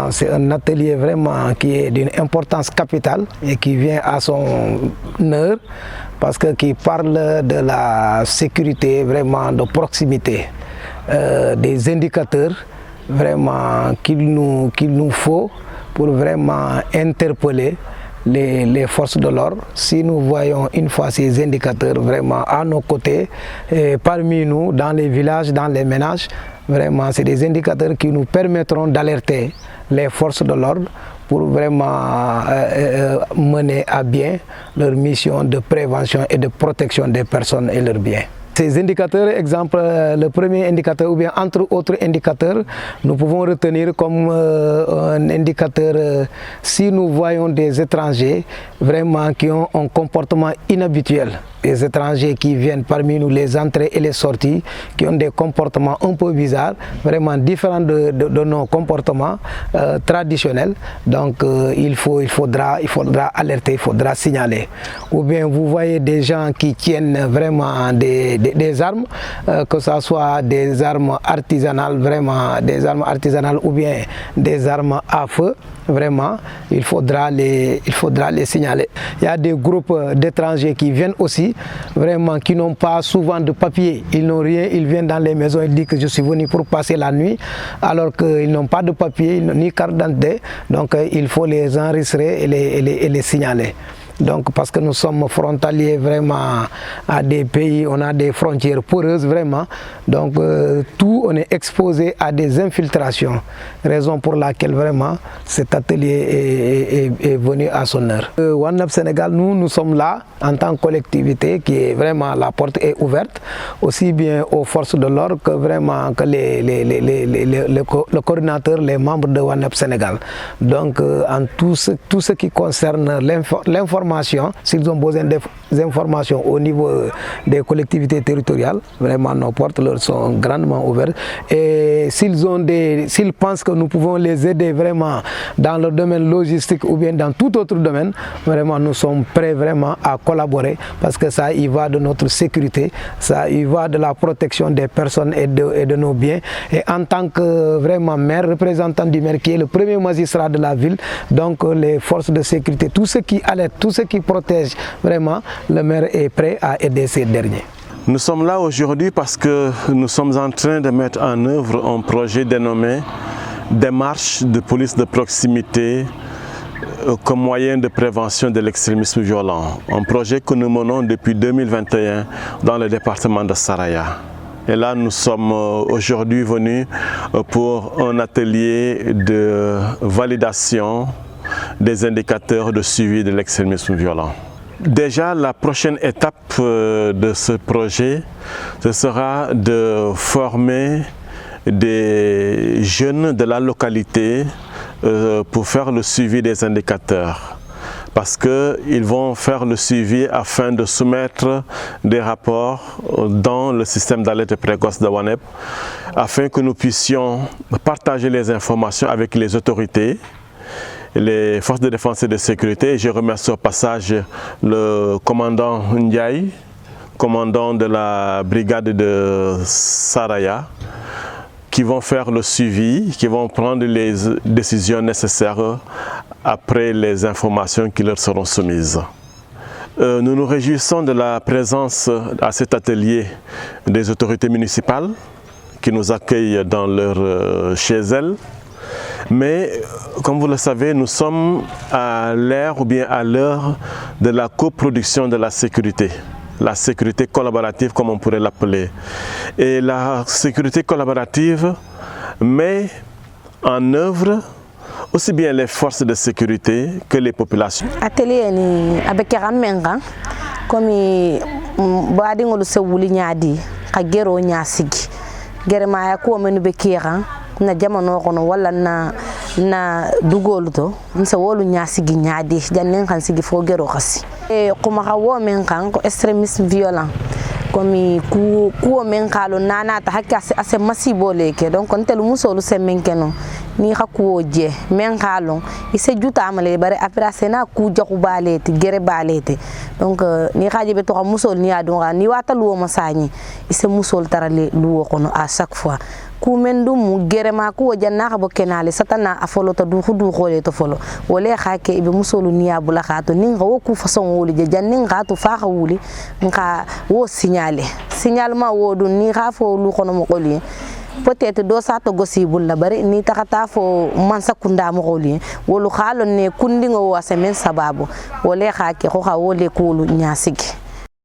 vraiment, c'est un atelier vraiment qui est d'une importance capitale et qui vient à son heure parce que qui parle de la sécurité vraiment de proximité, des indicateurs vraiment qu'il nous faut pour vraiment interpeller les forces de l'ordre. Si nous voyons une fois ces indicateurs vraiment à nos côtés, et parmi nous, dans les villages, dans les ménages, vraiment c'est des indicateurs qui nous permettront d'alerter les forces de l'ordre pour vraiment mener à bien leur mission de prévention et de protection des personnes et leurs biens. Ces indicateurs, exemple, le premier indicateur ou bien entre autres indicateurs, nous pouvons retenir comme un indicateur si nous voyons des étrangers vraiment qui ont un comportement inhabituel, des étrangers qui viennent parmi nous, les entrées et les sorties, qui ont des comportements un peu bizarres, vraiment différents de nos comportements traditionnels. Donc il faudra alerter, il faudra signaler. Ou bien vous voyez des gens qui tiennent vraiment des armes, que ce soit des armes artisanales, vraiment des armes artisanales ou bien des armes à feu, vraiment, il faudra les signaler. Il y a des groupes d'étrangers qui viennent aussi, vraiment, qui n'ont pas souvent de papier, ils n'ont rien, ils viennent dans les maisons, ils disent que je suis venu pour passer la nuit, alors qu'ils n'ont pas de papier, ni carte d'identité, donc il faut les enregistrer et les signaler. Donc parce que nous sommes frontaliers vraiment à des pays, on a des frontières poreuses vraiment, donc tout on est exposé à des infiltrations, raison pour laquelle vraiment cet atelier est venu à son heure. One Up Sénégal, nous sommes là en tant que collectivité qui est vraiment, la porte est ouverte, aussi bien aux forces de l'ordre que vraiment que le coordinateur, les membres de One Up Sénégal. Donc en tout ce qui concerne l'information, s'ils ont besoin d'informations au niveau des collectivités territoriales, vraiment nos portes leur sont grandement ouvertes. Et s'ils pensent que nous pouvons les aider vraiment dans le domaine logistique ou bien dans tout autre domaine, vraiment nous sommes prêts vraiment à collaborer parce que ça y va de notre sécurité, ça y va de la protection des personnes et de nos biens. Et en tant que vraiment maire, représentant du maire qui est le premier magistrat de la ville, donc les forces de sécurité, tout ce qui alerte, tout ce qui protège, vraiment, le maire est prêt à aider ces derniers. Nous sommes là aujourd'hui parce que nous sommes en train de mettre en œuvre un projet dénommé Démarche de police de proximité comme moyen de prévention de l'extrémisme violent. Un projet que nous menons depuis 2021 dans le département de Saraya. Et là, nous sommes aujourd'hui venus pour un atelier de validation des indicateurs de suivi de l'extrémisme violent. Déjà, la prochaine étape de ce projet, ce sera de former des jeunes de la localité pour faire le suivi des indicateurs. Parce qu'ils vont faire le suivi afin de soumettre des rapports dans le système d'alerte précoce de One Up, afin que nous puissions partager les informations avec les autorités, les forces de défense et de sécurité. Je remercie au passage le commandant Ndiaye, commandant de la brigade de Saraya, qui vont faire le suivi, qui vont prendre les décisions nécessaires après les informations qui leur seront soumises. Nous nous réjouissons de la présence à cet atelier des autorités municipales qui nous accueillent chez elles. Mais comme vous le savez, nous sommes à l'ère ou bien à l'heure de la coproduction de la sécurité collaborative comme on pourrait l'appeler. Et la sécurité collaborative met en œuvre aussi bien les forces de sécurité que les populations. Atelier ni abekera menga komi baadi ngolu se wuli nyaadi ka gero nyaasigi gere ma ya ko menu bekera na jamano kono wala na dugolu to nse wolu nyaasigi nyaadi jannen kan sigi fo gero khasi e kuma ka wo men kan ko extrémisme violent komi ku men kalo nana ta hakka ase masibo leke donc on telu musolu se men keno ni khako je men kalo ise juta amale bare après sena ku joku balete gere balete donc ni khaje be to musol ni adon ni wata luwo masani ise musol tarale luwo kono à chaque fois ku mendu mu gerema ku janna ka bo kenale satana afolo to du khudu khole to folo wole khake ibe musolu niya bula khato ninga wo ku façon woli je jannin khato fa kha wuli nka wo signalement wo du ni kha fo lu khono mo qoli peut-être do sa to gosibul la bari ni takata fo man sakunda mo qoli wolu khalon ne kundingo wa semen sababu wole khake ko kha wole kulu nyasigi